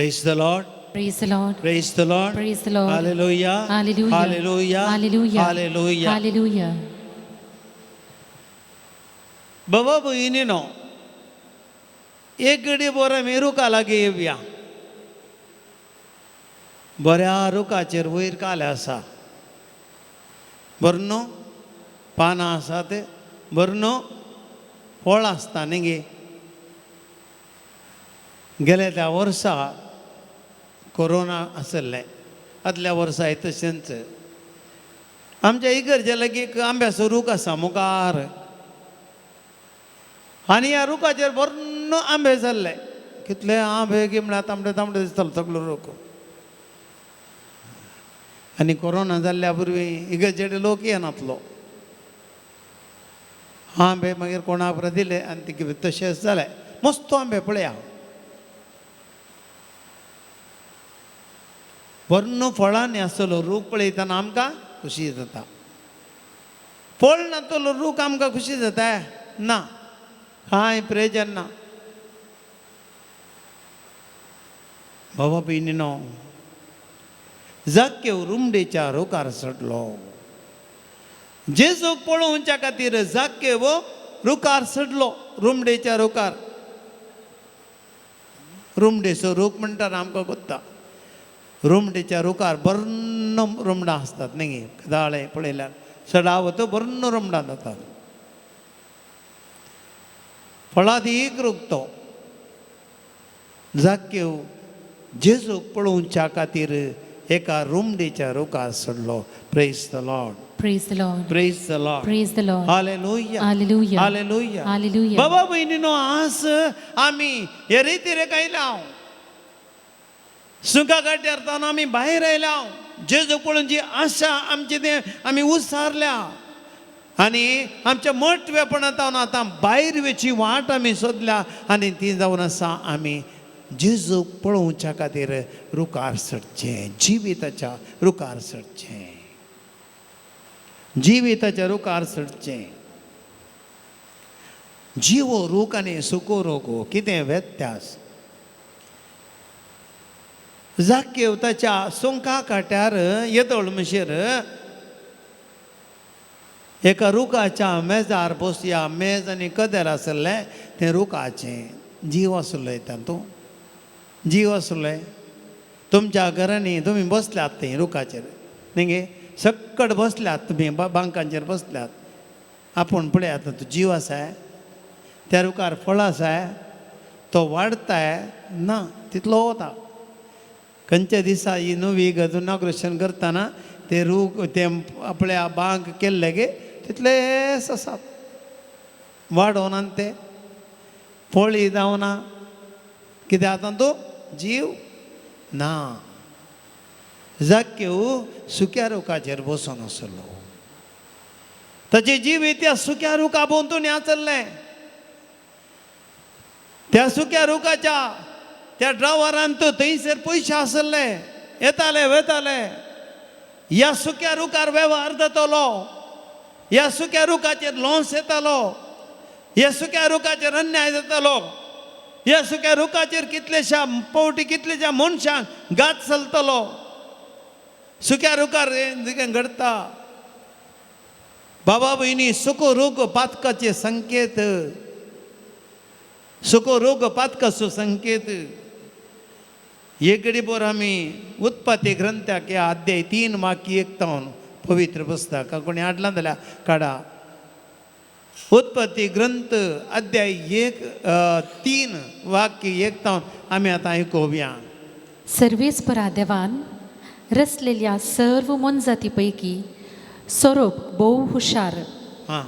Praise the Lord. Praise the Lord. Praise the Lord. Praise the Lord. Hallelujah. Hallelujah. Hallelujah. Hallelujah. Hallelujah. Hallelujah. बाबा भयणीनो एक घडी बरो मी रुका लागी येवया बऱ्या रुखाचेर वयर काले आसा बरें न्हू पानां आसा ते बरें न्हू फळ आसता न्ही गे गेल्या त्या वर्सा कोरोना आसले आदल्या वर्सा तशेंच आमच्या इगर्जे लागीं एक आंब्याचो रूख आसा मुखार आनी ह्या रुखाचेर बरो आंबे जाल्ले कितले आंबे गी म्हळ्यार तांबडे तांबडे दिसतालो सगळो रूख आनी कोरोना जाल्ल्या पुर्वीं इगर्जेडे लोक येनातलो आंबे मागीर कोणाक बरें दिले आनी ते तशेंच जाले मस्त आंबे पळया बरो फळांनी आसतलो रूख पळयतना आमकां खुशी जाता फळ नासतलो रूख आमकां खुशी जाता ना कांय प्रयोजन ना बाबा भयणीनो जाक्केव रुमडेच्या रुखार चडलो जेजूक पळोवच्या खातीर जाक्केव रुखार चडलो रुमडेच्या रुखार रुमडेचो रूख म्हणटा आमकां कोत्ता रुमडेच्या रुखार बरो रुमडां आसतात न्ही दाळे पळयल्यार सडाव तो बरो रुमडां जातात फळादीक रूख तो जाक्केव जेजूक पळोवच्या खातीर एका रुमडेच्या रुखार चडलो praise the Lord Praise the Lord. Praise the Lord Praise the Lord. Hallelujah Hallelujah. Hallelujah Hallelujah. बाबा भयणीनो आज आमी हे रितीरेक आयला सुका गाट्यार आमी भायर आयला जेजूक पळोवन जी आशा आमची ते आमी उसारल्या आनी आमच्या मोठवेपणांतावन आतां भायर वेची वाट आमी सोदल्या आनी ती जावन आसा आमी जेजूक पळोवच्या खातीर रुखार चडचें जिविताच्या रुखार चडचें जिविताच्या रुखार चडचें जिवो रूख आनी सुको रूख कितें व्यत्यास जाक्केव ताच्या सुंका काट्यार येतळ म्हणशीर एका रुखाच्या मेजार बसया मेज आनी कदेल आसलें तें रुखाचें जीव आसलो तातूंत जीव आसले तुमच्या घरांनी तुमी बसल्यात थंय रुखाचेर न्ही गे सक्कट बसल्यात तुमी बांकांचेर बसल्यात आपूण पळयात तो जीव आसा त्या रुखार फळ आसा तो वाडताय ना तितलो वता खंयच्या दिसा ही नवी इनॉग्रेशन करतना ते रूख ते आपल्या बांक केल्ले गे तितलेच आसात वाडोना ते फळी जावना कितें आतां तो जीव ना जाक्केव सुक्या रुखाचेर बसून आसलो ताचे जीव त्या सुक्या रुखा भोंवतून आसले त्या सुक्या रुखाच्या त्या ड्रायव्हरान तो थंयसर पयशे आसले येताले वताले ह्या सुक्या रुखार वेव्हार जातालो ह्या सुक्या रुखाचेर लॉन्स येतालो ह्या सुक्या रुखाचेर अन्याय जातालो ह्या सुक्या रुखाचेर कितलेशा पावटी कितलेशा मनशांक घात चलतलो सुक्या रुखार घडता बाबा भयणी सुको रूख पातकाचे संकेत सुको रूख पातकाचो संकेत एक घडी बोर आमी उत्पत्ती ग्रंथाक ह्या अध्याय 3 वाक्य 1 तावन पवित्र पुस्तक कोणी हाडला जाल्यार काडा उत्पत्ती ग्रंथ अध्याय 3 वाक्य 1 तावन आमी आतां आयकुया सर्वेस्परा देवान रचलेल्या सर्व मनजातीपैकी सोरोप भोव हुशार हां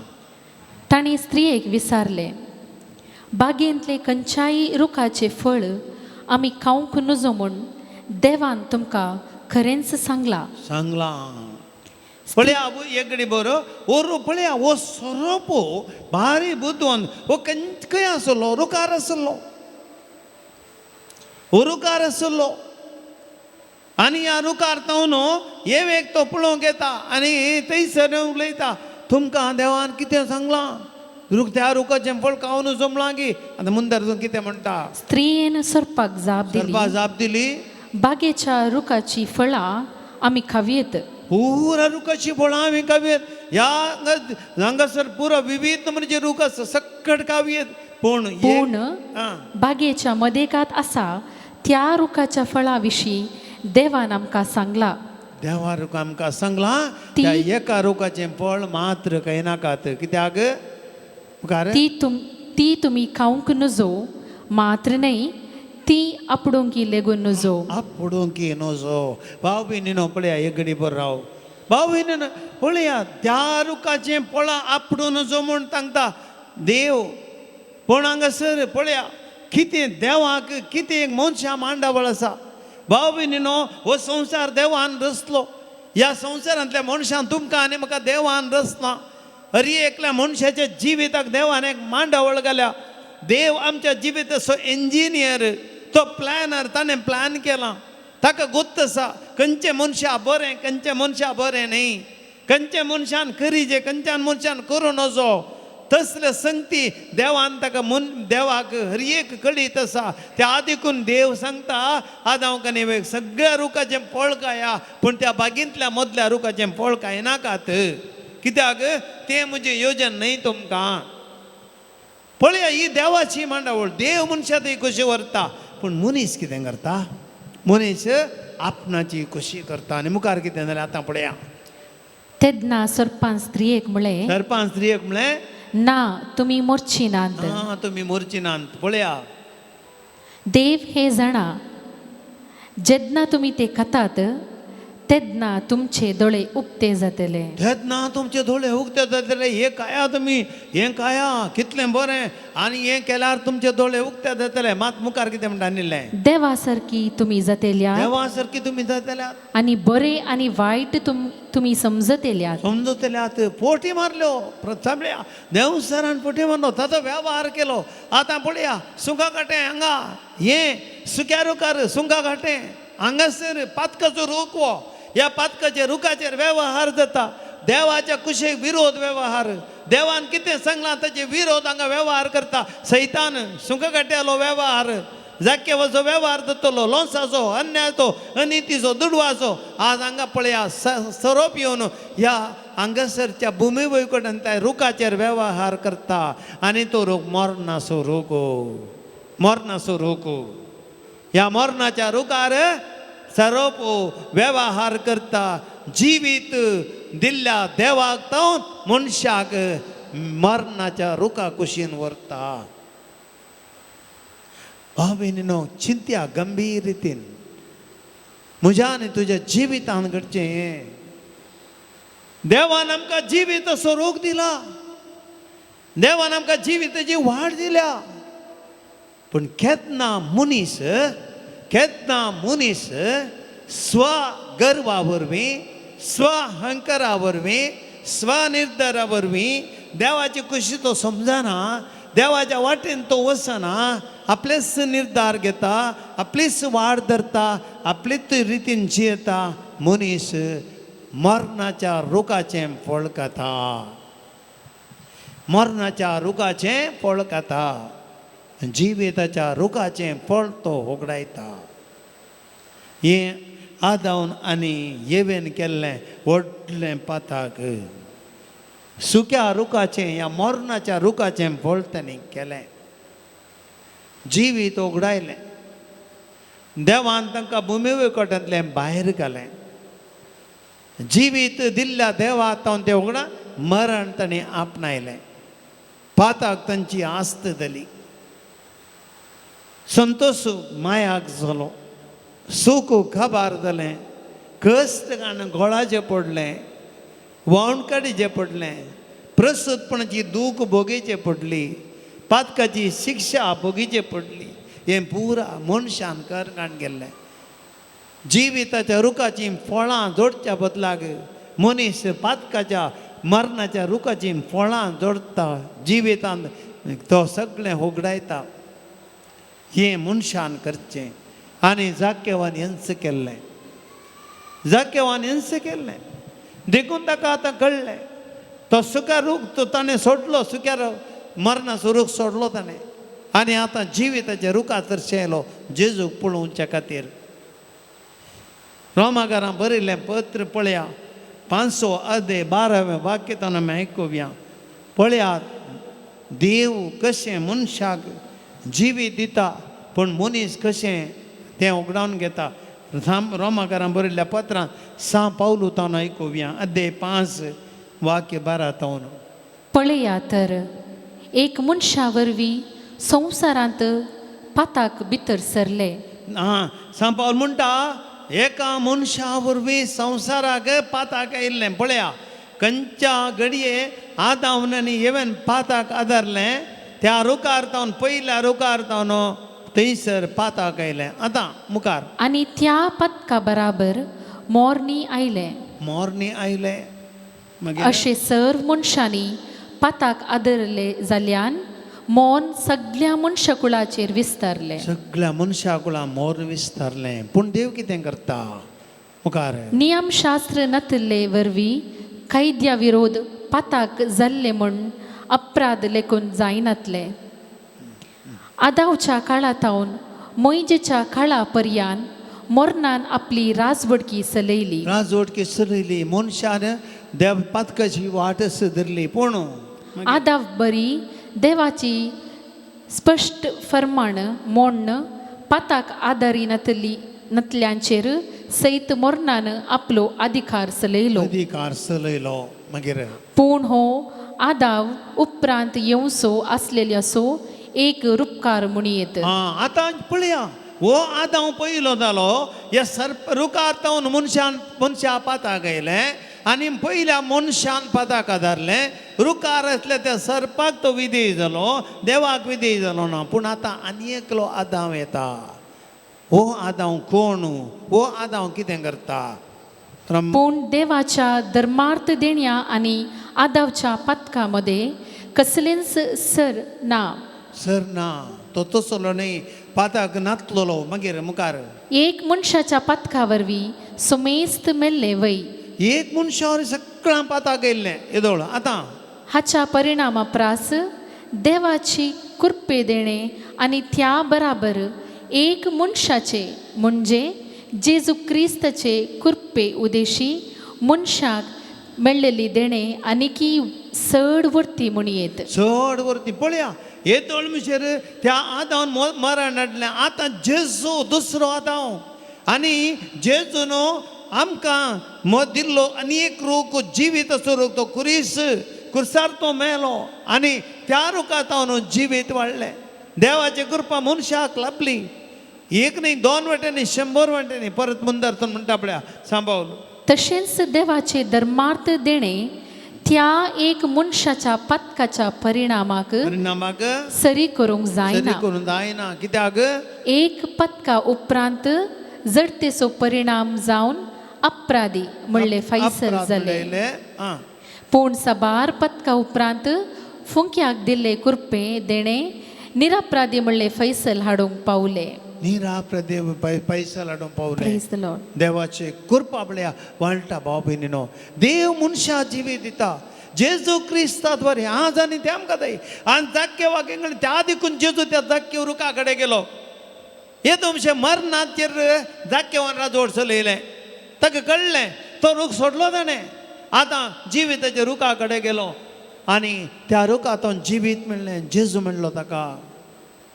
ताणें स्त्रियेक विचारले बागेंतले खंयच्याय रुखाचे फळ आमी खावंक नजो म्हूण देवान तुमकां खरेंच सांगला पळया एक घडी बरो ओरू पळया हो सोरोप भारी बुद्दोन हो खंय आसलो रुखार आसलो हो रुखार आसलो आनी ह्या रुखार तावन एक तो पळोवंक येता आनी थंयसर उलयता तुमकां देवान कितें सांगलां त्या रुखाचें फळ खावन जमलांगी आतां मुंदर कितें म्हणटा स्त्रियेन सर्पाक जाप दिली सर्पा जाप दिली बागेच्या रुखाची फळां आमी खावयेत पुरा रुखाची फळां आमी खावयेत ह्या हांगासर पुरो विविध म्हणजे रूख आसा सकट खावयेत पूण पूण आं बागेच्या मदेकात आसा त्या रुखाच्या फळा विशीं देवान आमकां सांगला देवा रुख आमकां सांगलां ती- त्या एका रुखाचें फळ मात्र खायनाकात कित्याक मुखार ती तुमी खावंक नजो मात्र न्हय ती आपडूंकी लेगून नजो आपुडूंकी नजो भाव भयणीनो पळया एक घडी बरो राव भाव भयणीनो पळया त्या रुखाचें फळां आपडून नजो म्हूण सांगता देव पूण हांगासर पळया कितें देवाक कितें एक मनशा मांडावळ आसा भाव भयणीनो हो संवसार देवान रचलो ह्या संवसारांतल्या मनशान तुमकां आनी म्हाका देवान रचना हरी एकल्या मनशाच्या जिविताक देवान एक मांडावळ घाल्या देव आमच्या जिविताचो इंजिनियर तो प्लॅनर ताणें प्लॅन केला ताका गुत्त आसा खंयचें मनशा बरें खंयचें मनशा बरें न्ही खंयचें मनशान करीजे खंयच्यान मनशान करूं नजो तसले संगती देवान ताका देवाक हर एक कळीत आसा त्या आदिकून देव सांगता आज हांव कने सगळ्या रुखाचें फळ खाया पूण त्या बागेंतल्या मदल्या रुखाचें फळ खायनाकात कित्याक तें म्हजें योजन न्हय तुमकां पळया ही देवाची मांडावळ देव मनशा थंय कशी व्हरता पूण मनीस कितें करता मनीस आपणाची कशी करता आनी मुखार कितें जालें आतां पळया तेन्ना सर्पान स्त्रियेक म्हळें सरपंच स्त्रियेक म्हळें ना तुमी मरची नात हां तुमी मोरचिनांत पळया देव हे जाणा जेन्ना तुमी ते खातात तेन्ना तुमचे दोळे उक्ते जातले तेन्ना तुमचे दोळे उगते जातले हे खाया तुमी हें खाया कितलें बरें आनी हें केल्यार तुमचे दोळे उगते जातले मात मुखार कितें म्हणटा आनिल्लें देवा सारकी तुमी जातेल्या देवा सारकी तुमी जातल्यात आनी बरे आनी वायट तुमी समजतेल्यात समजतल्यात पोटी मारल्यो सामळ्या देव सरान पोटी मारलो ताचो वेव्हार केलो आतां पळया सुंगा घाटें हांगा हें सुक्या रुखार सुंगा घाटें हांगासर पातकाचो रूख वो ह्या पातकाच्या रुखाचेर वेव्हार जाता देवाच्या कुशेक विरोध वेव्हार देवान कितें सांगलां ताचे विरोध हांगा वेव्हार करता सैतान सुंगा घाट्यालो वेव्हार जाकेवाचो वेव्हार जातलो लोंसाचो अन्यायाचो अनितीचो दुडवाचो आज हांगा पळया सरोप येवन ह्या हांगासरच्या भुमी वैकुंठान त्या रुखाचेर वेव्हार करता आनी तो रूख मरणाचो रूख मरणाचो रूख ह्या मरणाच्या रुखार सरोप वेव्हार करता जिवीत दिल्ल्या देवाक तो मनशाक मरणाच्या रुखा कुशीन व्हरता भाविनीनो चिंत्या गंभीर रितीन म्हज्या आनी तुज्या जिवितान घडचें देवान आमकां जिवीत असो रोग दिला देवान आमकां जिविताची वाड दिल्या पूण केन्ना मनीस स्व गर्वा वरवीं स्व अहंकारा वरवीं स्वनिर्धारा वरवीं देवाची कशी तो समजना देवाच्या वाटेन तो वचना आपलेच निर्धार घेता आपलीच वाड धरता आपलीच रितीन जियेता मनीस मरणाच्या रुखाचें फळ खाता मरणाच्या रुखाचें फळ खाता जिविताच्या रुखाचें फळ तो होगडायता हें आदावन आनी येवेन केल्लें व्हडलें पाताक सुक्या रुखाचें ह्या मरणाच्या रुखाचें फळ ताणें केलें जिवीत उगडायलें देवान तांकां भुमी वैकुंठांतल्यान भायर घालें जिवीत दिल्ल्या देवा तावन तें उगडा मरण ताणें आपणायलें पाताक तांची आस्त जाली संतोश मायाक जालो सूख खबार जालें कश्ट गाणं गोळाचें पडलें वळणकाडीचें पडलें प्रस्तुतपणाची दूख भोगीचें पडली पातकाची शिक्षा भोगीचें पडली हें पुरा मनशान करगाण गेल्लें जिविताच्या रुखाची फळां जोडच्या बदलाक मनीस पातकाच्या मरणाच्या रुखाची फळां जोडता जिवितांत तो सगळें होगडायता हें मनशान करचें आनी जाकेवान हिंस केल्लें जाकेवान हिंस केल्लें देखून ताका आतां कळ्ळें तो सुक्या रूख तो ताणें सोडलो सुक्या मरणाचो रूख सोडलो ताणें आनी आतां जिविताच्या रुखाचेर शेलो जेजूक पळोवच्या खातीर. रोमाकारां बरयल्लें पत्र पळया 512 वाक्य ताणें आमी आयकुया. पळयात देव कशें मनशाक जिवीत दिता पूण मनीस कशें तें उगडावन घेता. रोमाकारां बरयल्ल्या पत्रांत 6 पावलू तावन आयकुया. अध्याय 5 वाक्य 12 तावन. पळया तर एक मनशा वरवीं संवसारांत पाताक भितर सरले. हां, सांग पावल म्हणटा एका मनशा वरवीं संवसाराक पाताक आयिल्लें. पळया खंयच्या घडये आदावनांनी येवन पाताक आदारलें त्या रुखार तावन पयल्या रुखार तावन थंयसर पाताक आयलें. आतां मुखार आनी त्या पतका बराबर मोरनी आयले. मोरनी आयले. मागीर अशे सर्व मनशांनी पाताक आदरले जाल्यान मोन सगळ्या मनशाकुळाचेर विस्तारले. सगळ्या मनशा कुळा मोर विस्तारलें. पूण देव कितें करता मुखार. नियमशास्त्र नतले वरवीं कैद्या विरोध पाताक जाल्ले म्हूण अपराध लेखून जायनातले. आदावच्या काळातावन मोइजेच्या काळा पर्यान मोरनान आपली राजवडकी चलयली. राजवटकी सरयली. मनशान देव पातकाची वाट धरली. पूण आदाव बरी देवाची स्पश्ट फर्माण मोडन पाताक आदारी नतल्यांचेर सैत मोरनान आपलो अधिकार चलयलो. अधिकार चलयलो. मागीर पूण हो आदाव उपरांत येवसो आसलेल्यासो एक रुपकार म्हणयेत. आतां पळया हो आदाव पयलो जालो ह्या रुखार तावन मनशा पाताक आयलें आनी पयल्या मनशान पाताक आदारलें. रुखार आसले त्या सर्पाक तो विधेय जालो, देवाक विधेय जालो ना. पूण आतां आनी एकलो आदाव येता. हो आदाव कोण? हो आदाव कितें करता? पूण देवाच्या धर्मार्थ देण्या आनी आदावच्या पथका मध्ये कसलेंच सर ना. सर ना. तो तसलो न्ही. पाताक नातलोलो. मागीर मुखार एक मनशाच्या पथका वरवीं सुमेस्त मेल्ले वय. एक मनशावर सगळां पाताक येयल्लें येदोळ. आतां हाच्या परिणामा प्रास देवाची कृपे देणे आनी त्या बराबर एक मनशाचे म्हणजे जेजू क्रिस्ताचे कृपे उदेशी मनशाक मेळ्ळेली देणे आनीकी चड वर्ती म्हणयेत. चड वर्ती. पळया येदोळ म्हणजेर त्या आदावन मरण हाडलें. आतां जेजू दुसरो आदाव आनी जेजून आमकां दिल्लो आनी एक रूख जिवीत असो रूख तो कुर्सार तो मेलो आनी त्या रुखार तावन जिवीत वाडलें. देवाची कृपा मनशाक लाभली. एक न्ही 2 वाटेनी 100 वाटेनी. परत मुंदरतून म्हणटा पळया सांबाळून. तशेंच देवाचे धर्मार्थ देणे त्या एक मनशाच्या पथकाच्या परिणामाक सरी करूंक जायना. कित्याक एक पथका उपरांत जडतेचो परिणाम जावन अपराधी म्हणले फैसल जाले. पूण साबार पथका उपरांत फुंक्याक दिल्ले कृपे देणे निरपराधी म्हणले फैसल हाडूंक पावले. निरापराधी फैसल हाडूंक पावले. Praise the Lord. देवाचे कृपा पळया वाळटा भाव भयणीनो. देव मनशा जिवीत दिता. जेजू क्रिस्ताद्वारे आज आनी ते आमकां जाय. आनी जाक्के वाक्य त्या देखून जेजू त्या जाक्के रुखा कडेन गेलो. हे तुमचे मरणाचेर जाक्केवान राजवट चलयलें. ताका कळ्ळें तो रूख सोडलो ताणें. आतां जिविताच्या रुखा कडेन गेलो आनी त्या रुखांतून जिवीत मेळ्ळें. जेजू म्हणलो ताका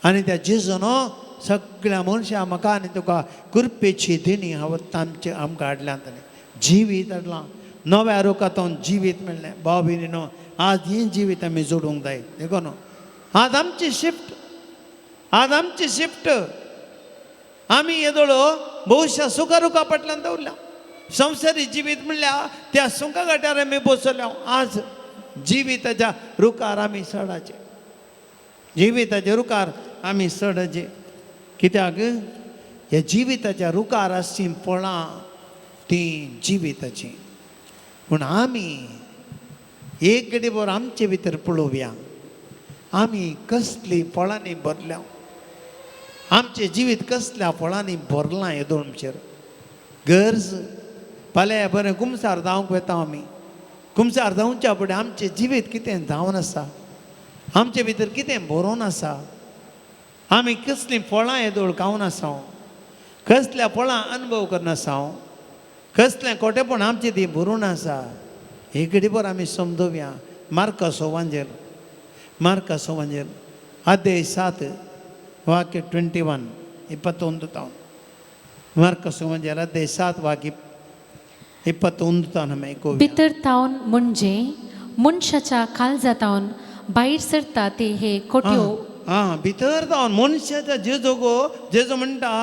आनी त्या जेजून सगळ्या मनशां म्हाका आनी तुका कृपेची देणी आमकां हाडल्यान ताणें जिवीत हाडलां. नव्या रुखांतून जिवीत मेळ्ळें. भाव भयणीनो आज ही जिवीत आमी जोडूंक जाय. देखो न्हू आज आमची शिफ्ट आमी येदोळ भविश्या सुखा रुखा फाटल्यान दवरल्या. संवसारी जिवीत म्हणल्या त्या सुखा गाट्यार आमी बसल्या. आज जिविताच्या रुखार आमी चडाचे. जिविताच्या रुखार आमी चडाचे. कित्याक ह्या जिविताच्या रुखार आसची फळां ती जिविताची. पूण आमी एक घडी भर आमचे भितर पळोवया आमी कसली फळांनी भरल्या. आमचें जिवीत कसल्या फळांनी भरलां. येदोळ म्हणचेर गरज फाल्यां बरें कुमसार जावंक वेता आमी. कुमसार जावच्या फुडें आमचें जिवीत कितें जावन आसा. आमचे भितर कितें बरोवन आसा आमी कसलीं फळां येदोळ खावन आसा कसल्या फळां अनुभव करन आसा कसलें खोटेपण आमचें ती भरून आसा हे घडीभर आमी समजोवया मार्कासो वांजेल अध्याय 7 वाक्य 21 21 तावन मार्कासो वांजेल अध्याय 7 वाक्य 21 तावन आमी आयकुया भितर तावन म्हणजे मनशाच्या काळजातावन भायर सरता ते हे खोट्यो भितर जावन मनशाच्या जेजो म्हणटा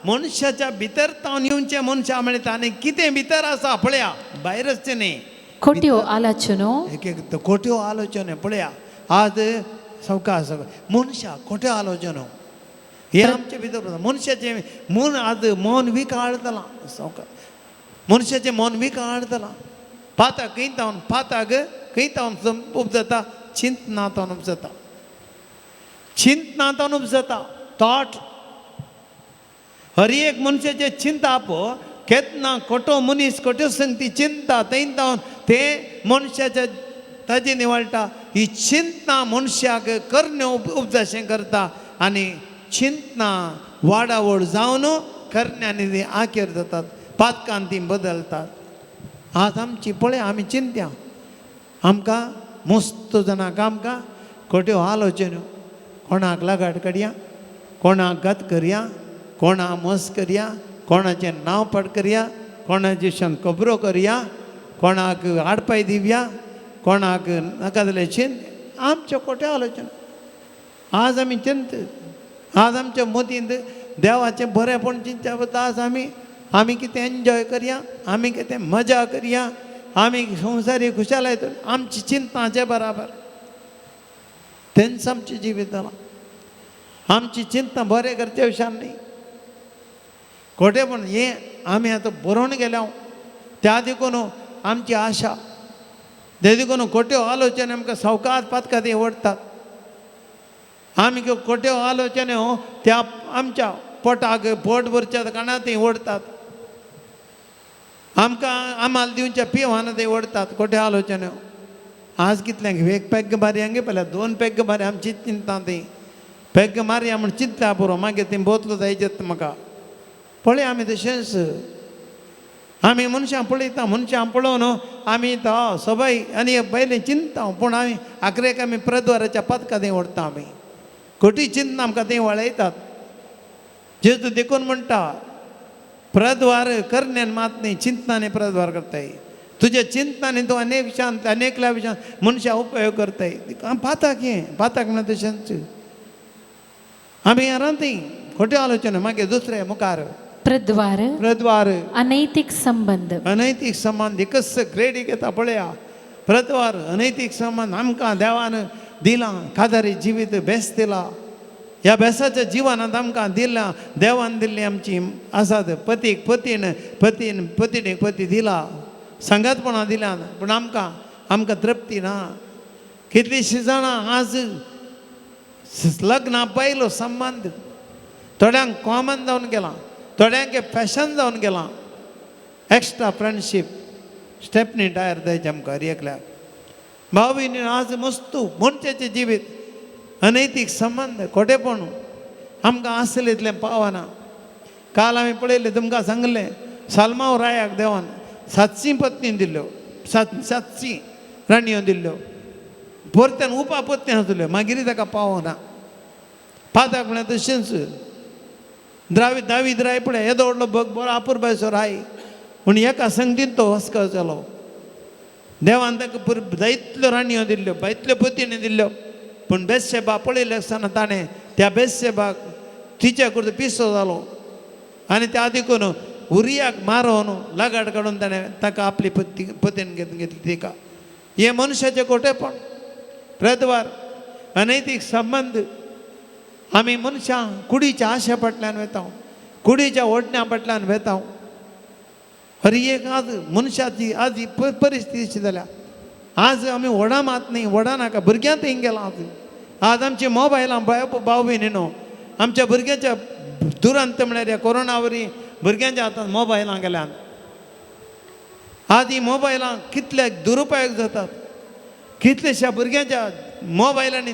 मनशाच्या भितर जावन येवचे मनशा म्हणटा आनी कितें भितर आसा पळया भायर आसचें न्ही खोट्यो आलोचनो एक एक खोट्यो आलोचने पळया आज सावकाश मनशा खोट्यो आलोचनो हे आमचे भितर मनशाचें मन आज मन विकाळटलां सावकाश मनशाचें मन विकाळटलां पाताक खंय तावन उपजता चिंतनांतावन उपजता चिंतनांतावन उपजता थॉट हर एक मनशाचे चिंता पळय केन्ना खोटो मनीस खोट्यो संगती चिंता थंय ते मनशाच्या ताजी निवळटा ही चिंतना मनशाक करण्यो उपजाशें करता आनी चिंतना वाडावड जावन करण्यांनी ती आखेर जातात पातकान ती बदलतात आज आमची पळय आमी चिंत्या आमकां मस्त जाणांक आमकां खोट्यो आलोचन्यो कोणाक लगाट करया कोणाक गत करया कोणाक मस करया कोणाचें नांव पड करया कोणाचे विशयान खबरो करया कोणाक आडपाय दिवया कोणाक नाका जाल्यार चिंत आमच्यो खोट्यो आलोचना आज आमी चिंत आज आमच्या मतींत देवाचें बरेंपण चिंतच्या बद्दल आज आमी कितें एन्जॉय करया आमी कितें मजा करया आमी संवसारी खुशालाय आमची चिंताचे बराबर तेंच आमचें जिवीत जालां आमची चिंता बरें करचे विशयान न्ही खोटेपण हें आमी आतां बरोवन गेल्या त्या देखून आमची आशा ते देखून खोट्यो आलोचने आमकां सावकाश पातकां ती ओडटात आमी खोट्यो आलोचन्यो त्या आमच्या पोटाक पोट भरच्या कारणान ती ओडतात आमकां आमाल दिवच्या पिवान ते ओडतात खोट्यो आलोचन्यो आज कितल्यांक एक पॅग मारयांगे पयल्या 2 पॅग मारया आमची चिंता ती पॅग मारया म्हण चिंतल्या पुरो मागीर ती बोतलो जायचे म्हाका पळय आमी तशेंच आमी मनशां पळयता मनशां पळोवन आमी तो सबाय आनी पयलें चिंता पूण आमी आखरेक आमी प्रद्वाराच्या पातकां थंय ओडटा आमी खोटी चिंतना आमकां थंय वळयतात जेजू देखून म्हणटा प्रद्वार करण्यान मात न्ही चिंतनांनी प्रद्वार करताय तुज्या चिंतनांनी तूं अनेकल्या विशयान मनशां उपयोग करताय पाताक म्हणून तशेंच आमी रांती खोट्यो आलोचना मागीर दुसरे मुखार प्रद्वार अनैतिक संबंध एकच ग्रेडीक येता पळया प्रद्वार अनैतिक संबंध आमकां देवान दिलां कादारी जिवीत बेस दिला ह्या बेसाच्या जिवनांत आमकां दिलां देवान दिल्ली आमची आसात पतीक पतीक पती दिला संगतपणां दिल्यान पूण आमकां तृप्ती ना कितलींशीं जाणां आज लग्ना पयलो संबंध थोड्यांक कॉमन जावन गेलां थोड्यांक फॅशन जावन गेलां एक्स्ट्रा फ्रेंडशीप स्टेपनी टायर जायचे आमकां एकल्याक भाव भयणी आज मस्तू मनशाचें जिवीत अनैतीक संबंध खोटेपण आमकां आसलें इतलें पावना काल आमी पळयलें तुमकां सांगलें सालमांव रायाक देवान 700 पत्नी दिल्ल्यो 700 राणयो दिल्ल्यो परत्यान उपा पत्नी आसल्यो मागीर ताका पावना पाताक म्हळ्यार तशेंच दावीद राय पळय येदो व्हडलो बरो आपुरबायचो राय पूण एका संगतीन तो वस्को जालो देवान ताका जायतल्यो राणयो दिल्ल्यो जायतल्यो पत्नी दिल्ल्यो पूण बेतशेबा पळयले आसतना ताणें त्या बेतशेबाक तिच्या कुर्त पिसो जालो आनी त्या देखून उरियाक मारून लगाट काडून ताणें ताका आपली पत्नी घेतली तिका हे मनशाचें खोटेपण प्रद्वार अनैतीक संबंध आमी मनशां कुडीच्या आशे फाटल्यान वेता कुडीच्या ओडण्या फाटल्यान वेता हर एक आज मनशाची आज ही परिस्थिती अशी जाल्या आज आमी व्हडा मात न्ही व्हडा नाका भुरग्यां थंय गेलां आज आमची मोबायलां भाव भयणीनो आमच्या भुरग्यांच्या दुरांत म्हळ्यार ह्या कोरोना वरी भुरग्यांच्या हातांत मोबायलां गेल्यान आज ही मोबायलां कितले दुरुपयोग जातात कितलेशा भुरग्यांच्या मोबायलांनी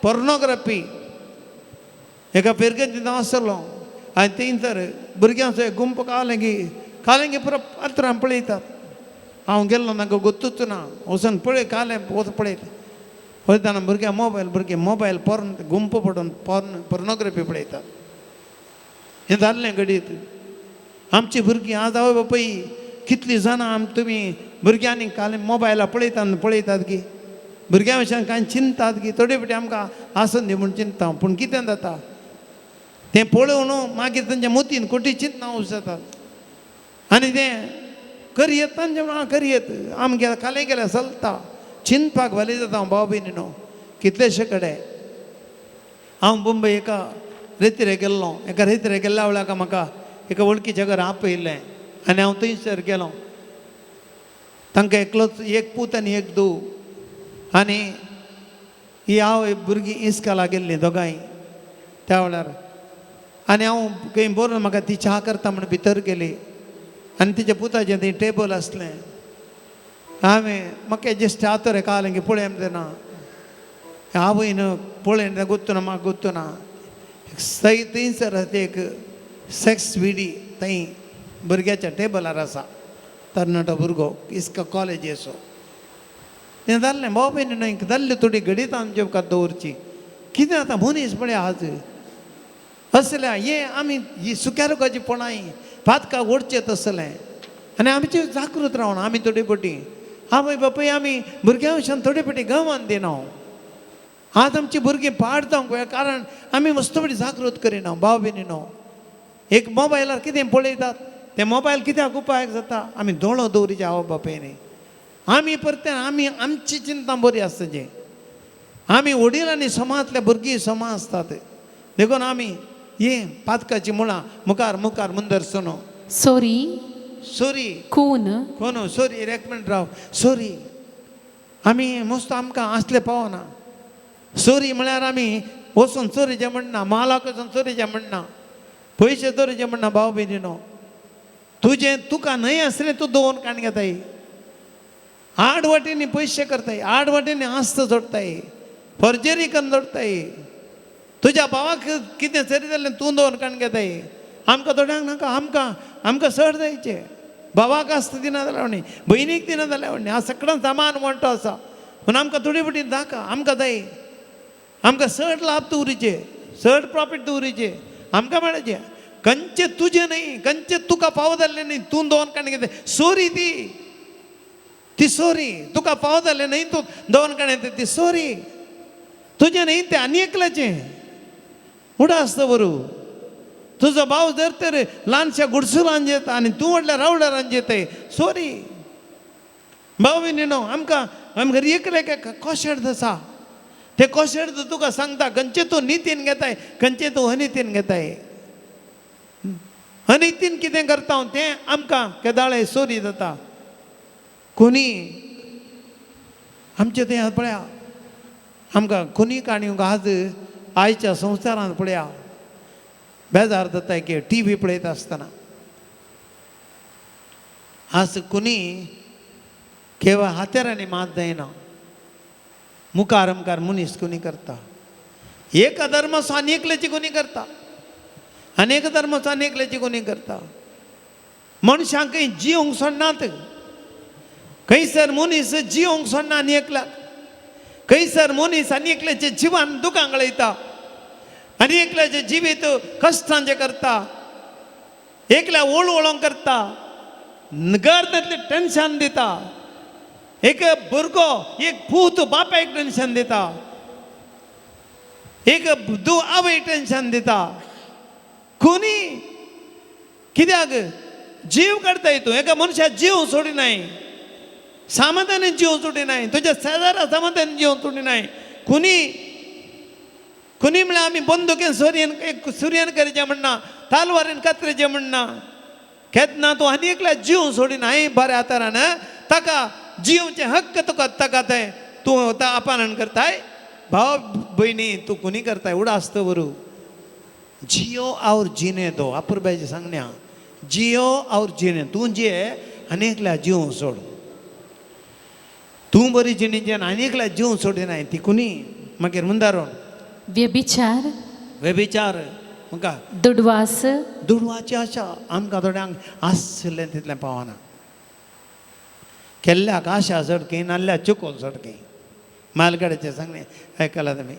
पोर्नोग्राफी एका फिरकेन तिथं आसलो आनी थंयसर भुरग्यांचो एक गुंप कालेंगी पुरो पात्रां पळयतात हांव गेल्लो म्हाका गोत्तूच ना वचून पळय कालें वच पळयत पळयतना भुरगे मोबायल पोर्न गुंप पडून पोर्नोग्राफी पळयतात हें जाल्लें घडीत आमची भुरगीं आज आवय बापाय कितलीं जाणां तुमी भुरग्यांनी कालें मोबायलार पळयतात गी भुरग्यां विशयान कांय चिंतात गी थोडे फावटी आमकां आसन दी म्हूण चिंतता पूण कितें जाता तें पळोवन मागीर तांच्या मोतीन कोटी चिंतना जातात आनी तें करयत तांचे म्हण करयत आमगे कालें गेल्यार चलता चिंतपाक वाली जाता हांव भाव भयणीनो कितलेशे कडेन हांव मुंबय एका रेतीर गेल्लो एका रेतीर गेल्ल्या वेळार म्हाका एका वळखीच्या घरा आपयलें आनी हांव थंयसर गेलो तांकां एकलोच एक पूत आनी एक धूव आनी ही हांव भुरगीं इस्काला गेल्लीं दोगांय त्या वेळार आनी हांव खंय बरोवन म्हाका ती च्या करता म्हण भितर गेली आनी तिच्या पुताचें थंय टेबल आसलें हांवें म्हाका जस्ट आतोर कालें की पळय ना आवयन पळय गोत्तू म्हाका गोत्तू ना थंयसर एक सेक्स विडी थंय भुरग्याच्या टेबलार आसा तरणाटो भुरगो इस्का कॉलेज असो तें जाल्लें भाव भयणी न्हय जाल्ली थोडी घडीत आमचे मुखार दवरची कितें जाता मनीस पळय आज असल्या हे आमी ही सुक्यारुकाचीपणाय पातकां ओडचें तसलें आनी आमचे जागृत रावन आमी थोडे फावटी आवय बापूय आमी भुरग्यां विशयान थोडे फावटी गंवान दिना आज आमची भुरगीं पाड जावंक गोंय कारण आमी मस्त फावटी जागृत करिना भाव भयणीनो एक मोबायलार कितें पळयतात ते मोबायल कित्याक उपायाक जाता आमी दोळो दवरिचे आवय बापायनी आमी परते आमी आमची चिंता बरी आसची आमी वडील समाजांतले भुरगीं समा आसतात देखून आमी हे पातकाची मुळां मुखार मुंदर सुनो सोरी कोण सोरी एक मिनट राव सोरी आमी मस्त आमकां आसले पावना सोरी म्हळ्यार आमी वचून चोरीचें म्हणना मालाक वचून चोरीचें म्हणना पयशे चोरीचें म्हणना भाव भयणीनो तुका न्हय आसलें तूं दोन काण घेताय आड वाटेनी पयशे करताय आड वाटेनी आस्त जोडताय फॉर्जरी करून जोडताय तुज्या भावाक कितें चरी जाल्लें तूं दोन काण घेताय आमकां थोड्यांक नाका आमकां चड जायचे भावाक आस्त दिना जाल्यार न्ही भयणीक दिना जाल्यार न्ही आज सगळ्यां समान म्हणटो आसा पूण आमकां थोडी फावटी नाका आमकां जाय आमकां चड लाभ दवरिचे चड प्रॉफीट दवरिचे आमकां मेळचे खंयचे तुजें न्ही खंयचे तुका फाव जाल्लें न्ही तूं दोन काण घेता सोरी ती सोरी तुका फाव जाल्लें न्ही तूं दोन काण येता ती सोरी तुजें न्ही तें आनी एकल्याचें उडा आसता बरो तुजो भाव जर तर ल्हानशा गुडसुलान जेता आनी तूं व्हडल्या रावडारान जेताय सोरी भाव भयणीनो आमकां एकल्याक कोशेड आसा ते कोशेड तुका सांगता खंयचे तूं नितीन घेताय खंयचे तूं अनितीन घेताय अनितीन कितें करता तें आमकां केदाळे सोरी जाता कोणी आमचें तें पळया आमकां कोणी काणयो आज आयच्या संवसारांत पळया बेजार जाताय की टी पळयत आसतना आज कोणी केवळ हातेरांनी मात जायना मुखार मनीस कोणी करता एक धर्माचो आनीकल्याची कोणी करता अनेक धर्माचो आनीकल्याची कोणी करता मनशांक खंय जिवंक सोडनात खंयसर मनीस जिवंक सोडना आनी एकल्याक खंयसर मनीस आनी एकल्याचे जिवान दुखां गळयता आनी एकल्याचे जिवीत कश्टांचे करता एकल्या ओळवळोंक करता घरांतलें टेन्शन दिता एक भुरगो एक पूत बापायक टेन्शन दिता एक आवय टेन्शन दिता कोणी कित्याक जीव काडताय तूं एका मनशाक जीव सोडिनाय समाधानी जीव सोडिनाय तुज्या शेजारा समाधानी जीव सोडिनाय कोणी म्हळ्यार आमी बंदुकेन सुर्यन करचें म्हणना तालवारेन कातरेचें म्हणना केन्ना तूं आनी एकल्या जीव सोडिनाय बऱ्या तरान ताका जीवचे हक्क तुका ताका तें तूं अपहरण करताय भाव भयणी तूं कोणी करताय उडा आसता बरो जियो और जीने दो अपुरबायचे सांगण्या जियो और जीने तूं जे आनी एकल्या जीव सोड तूं बरी जिणेचे आनी एकल्या जीव सोडिनाय ती कोणी मागीर मुंदारोन व्यभिचार व्यभिचार म्हाका दुडवास दुडवाची आशा आमकां थोड्यांक आसलें तितलें पावना केल्ल्याक आशा चडकी नाल्यार चुकोल चडकी मालगड्याचें सांगलें आयकलां तुमी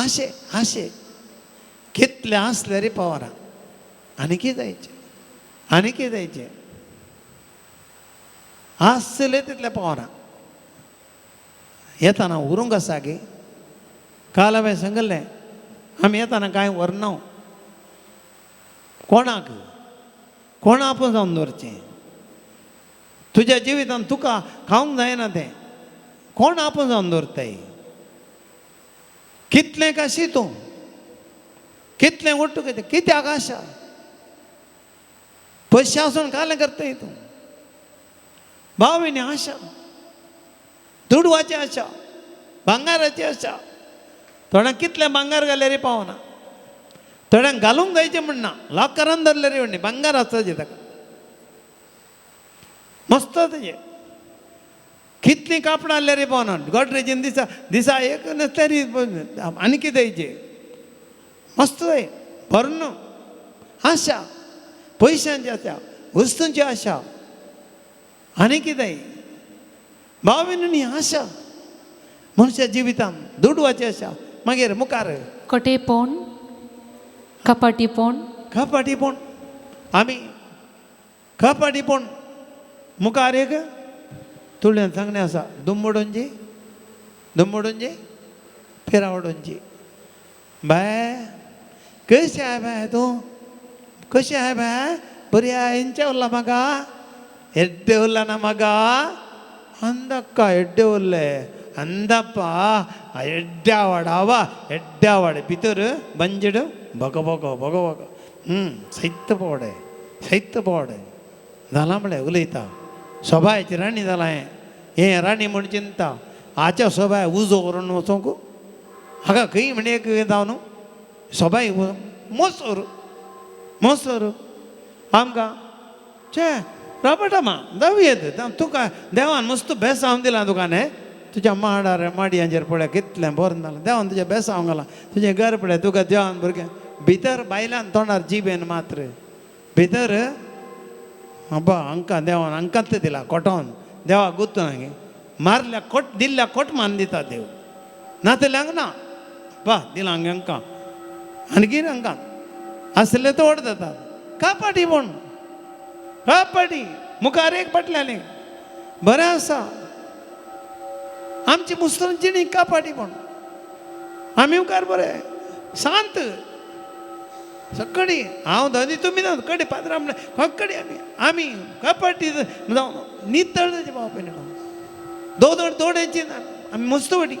आशे आशे कितलें आसलें रे पावना आनी कितें जायचें आनी कितें जायचें आसलें तितलें पावना येताना उरूंक आसा गे काल हांवें सांगलें आमी येताना कांय व्हरना कोणाक कोण आपूण जावन दवरचें तुज्या जिवितांत तुका खावंक जायना तें कोण आपूण जावन दवरताय कितलें काशी तूं कितलें उट्ट कित्याक आशा पयशे आसून कालें करताय तूं भाविनी आशा दुडवाची आशा भांगाराची आशा थोड्यांक कितलें भांगार घाल्यार पावना थोड्यांक घालूंक जायचें म्हणना लॉकरान धरलें रे म्हणणे भांगार आसचें ताका मस्त तेजें कितलीं कापडां हाडल्यार रे पावना गोडरेजीन दिसा एक न्हेसल्यार आनी कितें जायचें मस्त जाय भरून आशा पयशांची आशा वस्तूंची आशा आनी कितें जाय भाविनी आशा मनशा जिवितांत दुडवाची आशा मागीर मुखार कटेपण कपटीपण कपटीपण आमी कपटीपण मुखार एक तुळ्यान सांगणें आसा दुम्मडोंजी फिरावडोंजी बाय कशी आहाय बाय तूं कशी आहाय बाय बरी आहाय इंचे उरला म्हाका ಎಡ್ಡೆ ಉಲ್ಲನ ಮಗ ಅಂದಕ್ಕ ಎಡ್ಡೆ ಉಲ್ಲೆ ಅಂದಪ್ಪ ಎಡ್ಡಾವಾಡ ಭಿತರ ಬಂಜಿಡು ಬಗ ಸೈತ पोवडे जाला म्हळ्यार उलयता सोबायची राणी जाला हें राणी म्हण चिंता आच्या सोबाय उजो करून वचोंक हाका खंय म्हणे एक जावन न्हू सोबाय मोसोर आमकां चे राबटामा जावयेत तुका देवान मस्त बेसांव दिलां तुका न्ही तुज्या माडार माडयांचेर पळय कितलें बरें जालां देवान तुजें बेसांव घालां तुजें घर पळय तुका देवान भुरगें भितर बायलान तोंडार जिबेन मात्र भितर अब्बा हांकां देवान हांकांच दिला कोटोन देवाक गुंतून गे मारल्या कोट दिल्ल्या कोट मान दिता देव ना तेल्यांक ना बा दिलां हांकां आनी कितें हांकां आसलें तो ओड जाता कापाटी म्हूण कापाटी मुखार एक पटल्यालें बरें आसा आमची मुसलमानची न्ही कापाटी म्हूण आमी मुखार बरें शांत सकडी हांव धनी तुमी ना कडी पात्रां म्हणल्यार कडी आमी कपाटी जावं नितळ जाचे बावपेन दोडेची ना आमी मस्तवटी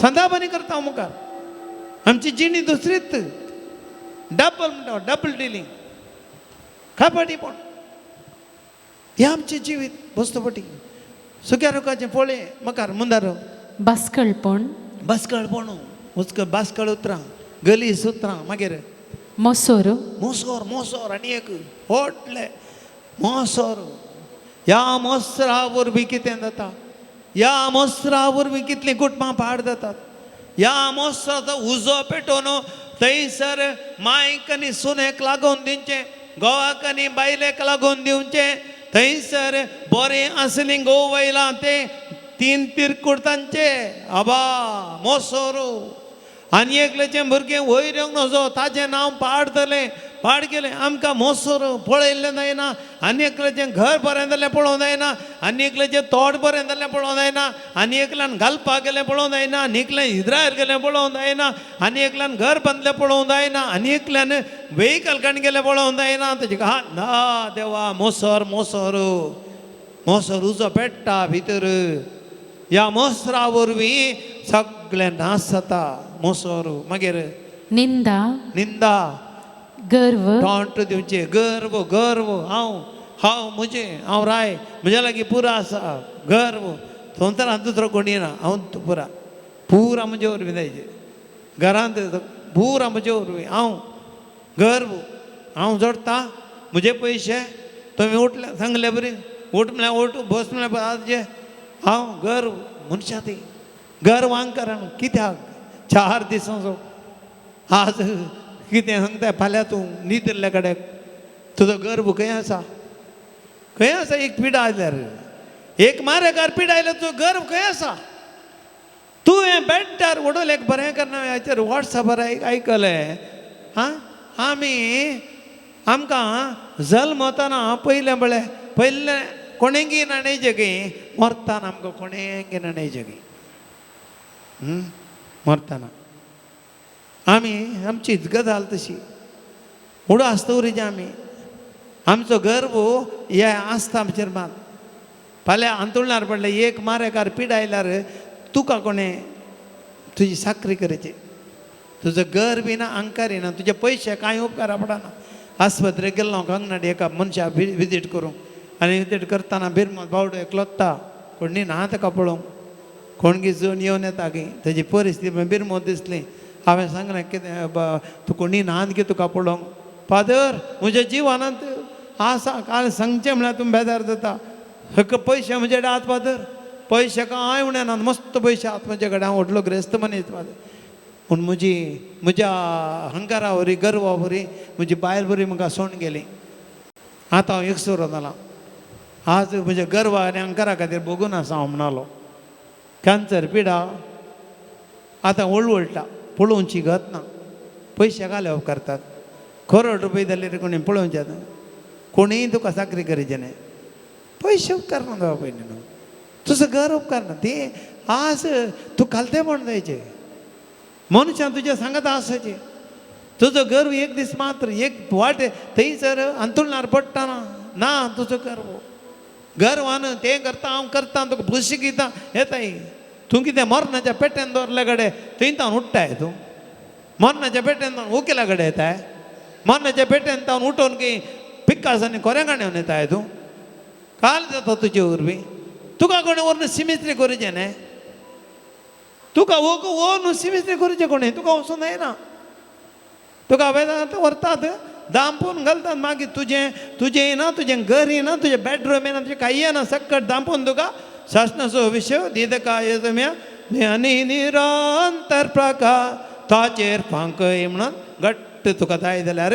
संदापणी करता मुखार आमची जिणी दुसरीच डबल म्हणटा डबल डिलींग कपाटी पण हे आमचें जिवीत मस्तपटी सुक्या रुखाचें पोळे मुखार मुंदार बसकळपण बासकळ उतरां गलीस उतरां मागीर मोसोर आनी एक व्हडलें मोसोर ह्या मोसरा वरवीं कितें जाता ह्या मोसरा वरवीं कितलीं कुटुंबां पाड जातात ह्या मोसराचो उजो पेटोवन थंयसर मायक आनी सुनेक लागून दिवचें घोवाक आनी बायलेक लागून दिवचें थंयसर बरें आसलीं घोव वयलां तें 3 तिरकुर्तांचे आबा मोसोर आनी एकल्याचें भुरगें वयर येवंक नजो ताचें नांव पाड केलें आमकां मोसोर पळयल्लें जायना आनी एकल्याचें घर बरें जाल्लें पळोवंक जायना आनी एकल्याचें तोंड बरें जाल्लें पळोवंक जायना आनी एकल्यान घालपाक गेलें पळोवंक जायना आनी एकल्यान इस्रायल गेलें पळोवंक जायना आनी एकल्यान घर बांदलें पळोवंक जायना आनी एकल्यान वेहिकल काडून गेलें पळोवंक जायना ताचे हात ना देवा मोसोर उजो पेट्टा भितर ह्या मोसरा वरवीं सगळें नाश जाता मोसोर मागीर निंदा गर्व टॉंट दिवचे गर्व हांव राय म्हज्या लागीं पुरो आसा गर्व संवसारांत दुसरो कोणी ना हांव पुरा म्हजे वरवीं जायचे घरांत पुरा म्हजे वरवीं हांव गर्व हांव जोडटां म्हजे पयशे तुमी उठले सांगले बरी उठ म्हळ्यार उठ बस म्हळ्यार हांव गर्व मनशां ती गर्व अहंकारान कित्याक 4 दिसांचो आज कितें सांगता फाल्यां तूं न्हिदल्ल्या कडेक तुजो गर्भ खंय आसा एक पिडा आयल्यार एक मारेकार पिडा आयल्यार तुजो गर्भ खंय आसा तूं हें बेड्डार उडोवलें एक बरें करना हाचेर वॉट्सॅपार आयकलें आमकां जल्म वतना पयलें कोणेंगी नाणय जगी मरतना आमकां कोणेंगी नाणय जगी मरतना आमची गजाल तशी उडो आसता उरीचे आमचो गर्व हे आसता आमचेर मात फाल्यां अंतुळणार पडले एक मारेकार पीड आयल्यार तुका कोणें तुजी साखरी करची तुजो गर्व येना अंकार येना तुजे पयशे कांय उपकारा पडना आस्पत्रेक गेल्लो हांव कंगनाडी एका मनशा विजीट करूंक आनी विजीट करतना बिरमत बावडो एकलोत्ता कोण न्ही ना ताका पळोवंक कोण घेवन येवन येता गी तेजी परिस्थिती बिरमत दिसली हांवें सांगलें कितें तूं कोणी न्हान गे तुका पळोवंक फादर म्हज्या जिवानांत आसा काल सांगचें म्हळ्यार तूं बेजार जाता पयशे म्हजे कडेन आहात फादर पयशे कांय उणे ना मस्त पयशे आहात म्हजे कडेन हांव व्हडलो ग्रेस्त मनीस फादर पूण म्हज्या अहंकारा वरी गर्वा वरी म्हजी बायल बरी म्हाका सोडून गेली आतां हांव एकसोरो जाला आज म्हज्या गर्वा आनी अहंकारा खातीर बगून आसा हांव म्हणलो कॅन्सर पिडा आतां वळवळटा पळोवची गत ना पयशे घाले उपकारतात करोड रुपया जाल्यार कोणी पळोवचें ना कोणीय तुका साखरी करीचे न्ही पयशे उपकार ना देवा पयलीं न्हू तुजो घर उपकार ना ती आज तूं कालतेपण जायचें मनशां तुज्या सांगात आसाचें तुजो गर्व एक दीस मात्र एक वाट थंयसर अंतुळणार पडटा ना तुजो गर्वान तें करता हांव करता तुका बशी दिता येताय तूं कितें मरणाच्या पेट्यान दवरल्या कडेन थंय तावन उठ्ठाय तूं मरणाच्या पेट्यान तावन वकिला कडेन येताय मरणाच्या पेट्यान तावन उठोवन की पिक्कासांनी कोऱ्या गाण्यान येताय तूं काल जाता तुजे वरवीं तुका कोणें व्हरून सिमिस्त्री करूचें न्ही तुका वो न्हू सिमिस्त्री करूचें कोणें तुका वचून येना तुका हांवें व्हरतात दांपून घालतात मागीर तुजें येना तुजें घर येना तुजें बेडरूम येना तुजें कांय येना सक्कट दांपून तुका शासनाचो विशय दिदका येजम्या आनी निरंतर प्रकार ताचेर फांकय म्हणून घट्ट तुका जाय जाल्यार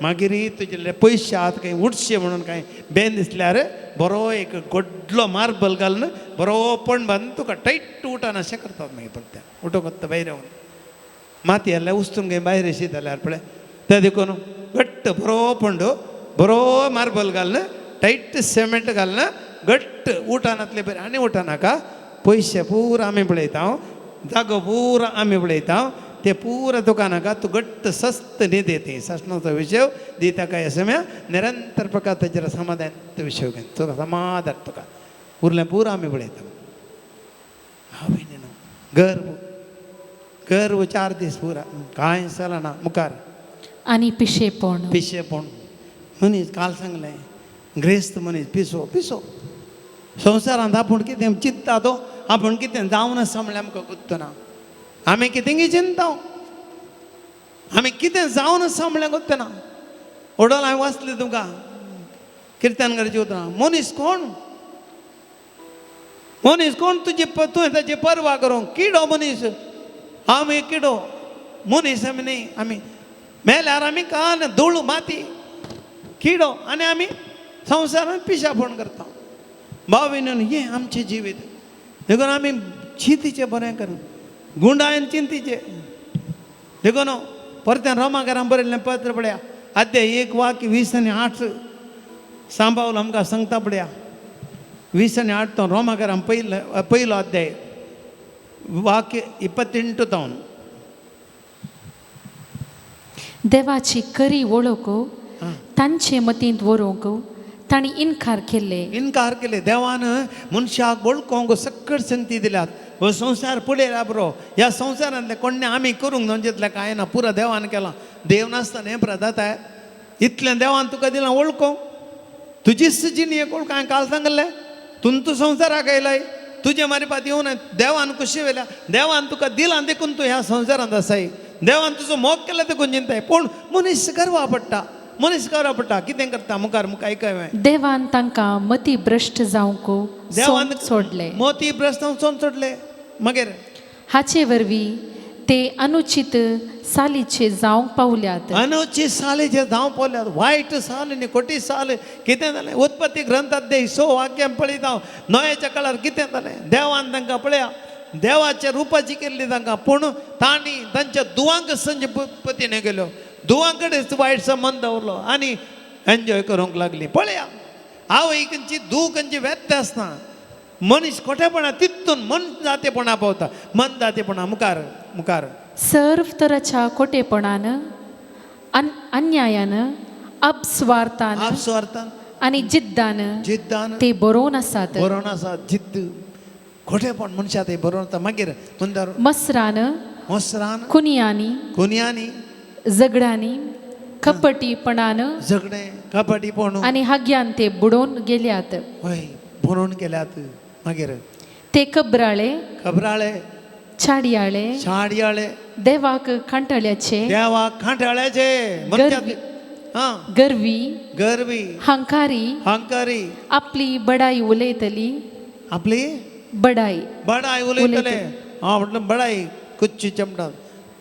मागीर तुजे पयशे आहात खंय उठशे म्हणून कांय बेन दिसल्यार बरो एक गोडलो मार्बल घालून बरोपण बांदून तुका टायट उठान अशें करतात मागीर परत्या उठोवंक भायर येवन माती जाल्यार उस्तून खंय भायर अशी जाल्यार पळय ते देखून घट्ट बरोपण बरो मार्बल घालून टायट सिमेंट घालून घट्ट उठानातले बरें आनी उठानाका पयशे पुरो आमी पळयता जागो पुरो आमी पळयता ते पुरो तुका नाका तूं घट्ट सस्त न्ही देती शासनाचो विशय दिता काय असं निरंतर प्रकार ताचेर समाधान विशय घेवन तुका समाधान तुका उरलें पुरो आमी पळयता हांवें न्हू गर्व 4 दीस पुरा कांय चलना ना मुखार आनी पिशेपण मनीस काल सांगलें ग्रेस्त मनीस पिसो संवसारांत आपूण कितें चिंतता तो आपूण कितें जावन आसा म्हणल्यार आमकां गुत्त ना आमी कितेंय चिंता आमी कितें जावन आसा म्हणल्यार गुत्त ना ओडोल हांवें वाचलें तुमकां किर्तन करचें उतरां मनीस कोण तुवें ताची परवा करूंक किडो मनीस आमी किडो मनीस आमी न्ही आमी मेल्यार आमी कान धूळ माती किडो आनी आमी संवसारांत पिशापण करता भावीन हें आमचें जिवीत देखून आमी चिंतीचें बरें करून गुंडायन चिंतीचें देखून परत्यान रोमाकारान बरयल्लें पत्र पळया अध्याय 1 वाक्य 20 आनी 8 सांबावलो आमकां सांगता पळया 20 आनी 8 तो रोमाकारान पयलो अध्याय वाक्य 28 तावन देवाची खरी वळख तांचे मतींत व्हरूंक तांणी इन्कार केले देवान मनशाक वळखोंक सक्कट संगती दिल्यात हो संवसार फुडें बरो ह्या संवसारांतले कोणे आमी करूंक नंजितले कांय ना पुरो देवान केलां देव नासतना हें प्रदाताय इतलें देवान तुका दिलां वळखोंक तुजी जिणेक वळख हांवें काल सांगलें तूं संवसाराक आयलाय तुजे मारिपात येवन देवान कशी वेल्या देवान तुका दिलां देखून तूं ह्या संवसारांत आसाय देवान तुजो मोग केला देखून चिंताय पूण मनीस गर्वा पडटा कितें करता मुखार आयकय देवान तांकां मती भ्रश्ट जावंक देवान सोडले मोती भ्रश्ट जावन सोडले मागीर हाचे वरवीं ते अनुचित सालीचे जावंक पावल्यात. अनुचित सालीचे जावं पडल्यात वायट साल आनी खोटी साल कितें जालें उत्पत्ती ग्रंथात दे सो वाक्यां पळयत हांव नोयाच्या काळार कितें जालें देवान तांकां पळया देवाच्या रुपाची केल्ली तांकां पूण तांणी तांच्या दुवांक संज पतीने गेल्यो दुवां कडेन वायट संबंद दवरलो आनी एन्जॉय करूंक लागली पळया हांव ही खंयची धू खंयची व्यक्त आसना मनीस खोटेपणा तितून मन जातेपणा पावता मन जातेपणा मुखार मुखार सर्व तराच्या खोटेपणान अन्यायान अपस्वार्थान आपस्वार्थान आणि जिद्दान जिद्दान ते बरोवन आसात. बरोवन आसा जिद्द खोटेपण मनशां ते बरोवन आसा मागीर मुंदार मसरान मोसरान कुनियांनी कुन्यांनी झगड्यांनी कपटीपणान झगडे कपटीपण आणि हाग्यान ते बुडोवन गेल्यात. हय बरोवन गेल्यात मागीर ते कबराळे खबराळे छाडयाळे शाडयाळे देवाक कांटल्याचे देवाक खांटाळ्याचे मनशां हां गर्वी गरवी हंकारी हंकारी आपली बडाई उलयतली आपली बडाई बडाई उलयतले हां म्हटलं बडाई कुच्ची चमटा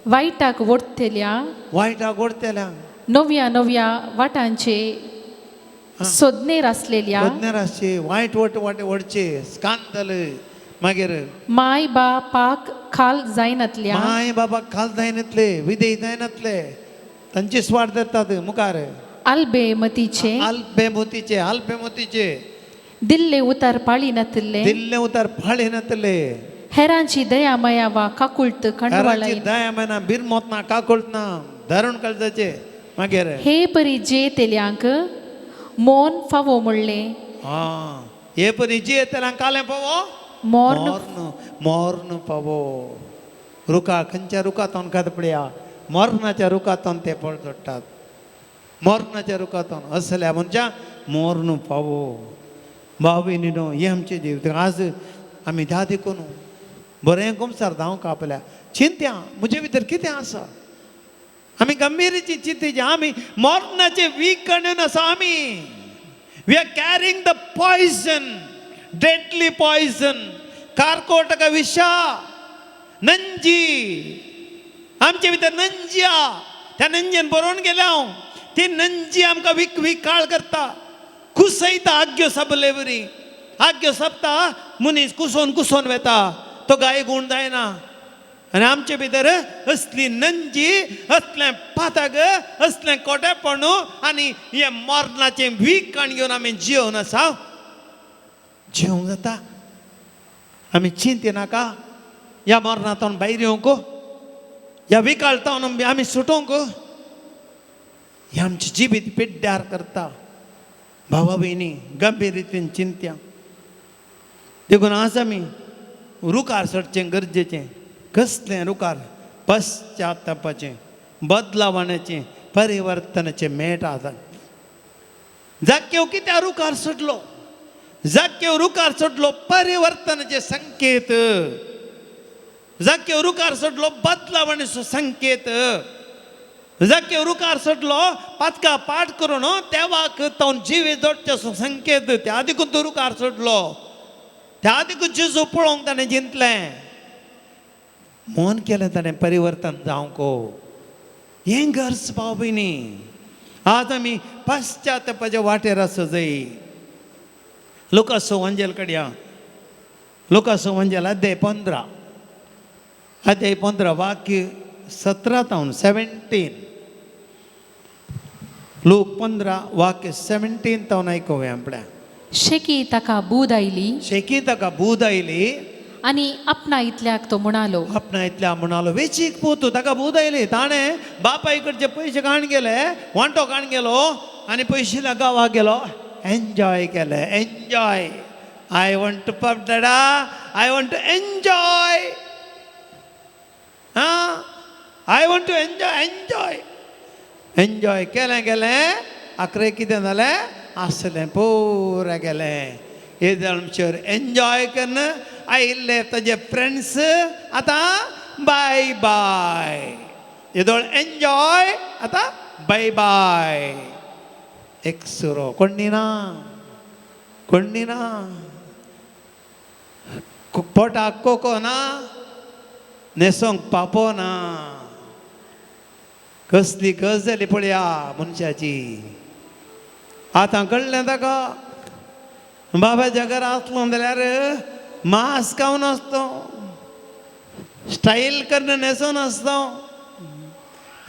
वायटाक वोडतल्या वायटाक ओडतेल्या नव्या नव्या वाटांचे सोदनेर असलेल्या वदनेराचे वायट वट वाटे वडचे स्कांदल मागीर माय बापाक खाल जायनातल्या माय बाबाक खाल जायनातले विधेय जायनातले तांचे स्वार्थ धरतात मुखार अल्बेमतीचे अल्पेमतीचे दिल्ले उतार पाळीनातले दिल्ले उतार फाळे नातले हेरांची दया मया वा काकुळत खंडवाळाई दया मना बिरमोतना काकुळतना धरण काळजाचे मागीर हे परी जे तेल्यांक मोन फावो म्हणले हा हे परी जे तेलांक काले पावो मोर्न मोर्न पावो रुखा खंयच्या रुखातून खात पळया मोर्नाच्या रुखातून ते पळ जोडटात मोर्नाच्या रुखातून असल्या मनशा मोर्न पावो भावी न्हू हे आमचे जिवीत आज आमी धा देखून बरें गुमसार धांवक आपल्या चिंत्या म्हजे भितर कितें आसा आमी गंभीरची चिंतेची आमी मोर्नाचे वीक कणून आसा आमी we are carrying the poison deadly poison Karkotak विषा नंजी आमचे भितर नंजी त्या नंजेन बरोवन गेले हांव ती नंजी आमकां वीक वीक काळ करता कुसयता आग्यो सबलेवरी आग्यो सपता मनीस कुसोन कुसोन वेता तो गाय गुण जायना आनी आमचे भितर असली नंजी असलें पातक असलें कोटेपणू आनी हे मोर्नाचे वीक कण घेवन आमी जियोवन आसा जिवंक जाता आमी चिंते नाका ह्या मोर्नांतून भायर येवंक ह्या विकाळतावन आमी सुटोवंक हे आमचे जिवीत पिड्ड्यार करता भावा भयणी गंभीर रितीन चिंत्या देखून आज आमी रुखार सरचें गरजेचें कसलें रुखार पश्चात्तापाचें बदलावण्याचें परिवर्तनाचें मेळ आसा जाक्यो कित्या रुखार सुटलो जाक्यो रुखार सुटलो परिवर्तनाचे संकेत जाक्यो रुखार सुटलो बदलावण्याचो संकेत जाक्यो रुखार सुटलो पातका पाठ करून देवाक तो जिवी जोडचो संकेत त्या आदीकूच तो रुखार सुटलो त्या आदीकूच जेजू पळोवंक ताणें चिंतलें मन केलें ताणें परिवर्तन जावंक हें गरज भाव भयणी आज आमी पश्चात्तापाच्या वाटेर आसूं जाय लुकास सुवांजेल कड्या लुकास सुवांजेल अध्याय 15 वाक्य 17 लोक 15 वाक्य 17 आयकुया आपल्या शेकी ताका बूद आयली शेकी ताका बूद आयली आणि आपणा इतल्याक तो म्हणालो आपणा इतल्या म्हणालो वेचीक पोतू ताका बूद आयली ताणें बापा इकडचे पयशे काण गेले वांटो काण गेलो आनी पयशे गांवाक गेलो एन्जॉय केले enjoy I want to pub डॅडा I want to enjoy I want to enjoy enjoy enjoy केलें गेलें आखरे कितें जालें आसलें पुराय गेलें हे आमचेर एन्जॉय करन आयिल्ले ताजे फ्रेंड्स आतां बाय बाय येदोळ एन्जॉय आतां बाय बाय एक सुरो कोणी ना पोटाक कोको ना नेसोंक पापो ना कसली गज जाली पळया मनशाची आतां कळ्ळें ताका बाबाच्या घरा आसलो जाल्यार मास्क हांव नासतो स्टाईल करून न्हेसोन आसतो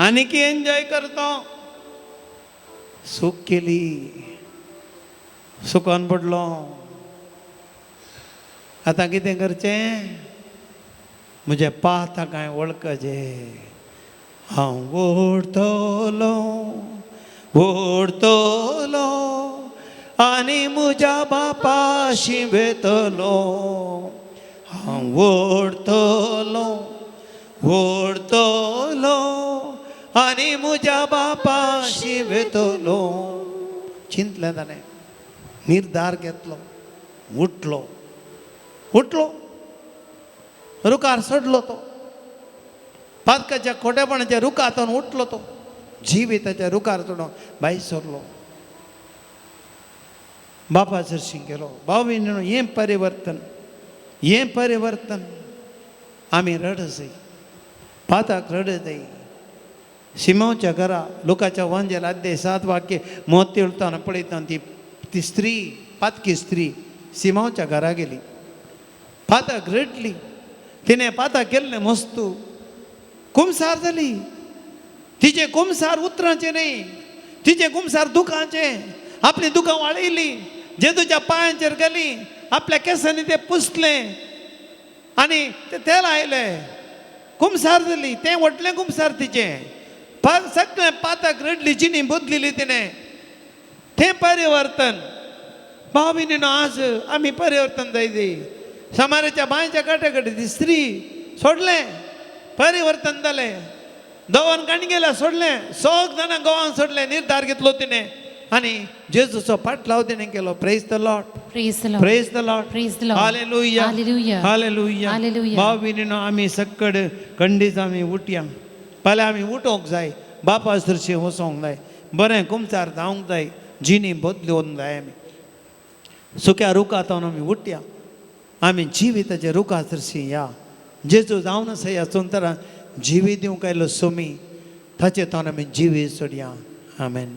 आनी की एन्जॉय करतो सूख केली सुकोन पडलो आतां कितें करचें म्हजें पात काय वळखचें हांव ओडटलो ओडटलो आनी म्हज्या बापाशी वेतलो हांव ओडटलो ओडटलो आनी म्हज्या बापाशी वेतलो चिंतलें ताणें निर्धार घेतलो उठलो उठलो रुकार सोडलो तो पातकाच्या खोटेपणाच्या रुखातून उठलो तो जिविताच्या रुकार सोडून भायर सरलो बापा चर्ची गेलो भाऊ हें परिवर्तन आमी रडसय पाताक रडतय सिमोच्या घरा लोकाच्या वांजेला अध्याय 7 वाक्य मोती उलताना पळयता ती स्त्री पातकी स्त्री सिमोच्या घरा गेली पाताक रडली तिने पाताक केल्लें मस्तू कुमसार जाली तिचे कुमसार उतरांचे न्ही तिचे कुमसार दुखाचे आपली दुखां वाळयली जेजूच्या पांयांचेर गेली आपल्या केसांनी ते पुसले आनी ते तेल आयले कुमसार जाली तें व्हडलें कुमसार तिचें सगळें पाताक रडली जिणी बदलिली तिणें तें परिवर्तन भाव भयणीनो आज आमी परिवर्तन जाय समाराच्या बांयच्या काटे कडेन ती स्त्री सोडलें परिवर्तन जालें दोवान गाणगेला सोडलें सग जाणां गोवान सोडलें निर्धार घेतलो तिणें आनी जेजूचो पाटलाव तिणें केलो praise the Lord Praise the Lord. Praise the Lord Praise the Lord. Hallelujah Hallelujah. Hallelujah Hallelujah. भाव भयणीनो आमी सक्कड खंडीत आमी उठया फाल्यां आमी उठोंक जाय बापा सरशी वचोंक जाय बरें कुमसार जावंक जाय जिणी बदलोवंक जाय आमी सुक्या रुखांतून आमी उठया आमी जिविताच्या रुखा सरशी या जेजू जावन आसा ह्या सुंदरान जिवी दिवंक आयलो सोमी ताचे तोन आमी जिवी सोडया आमेन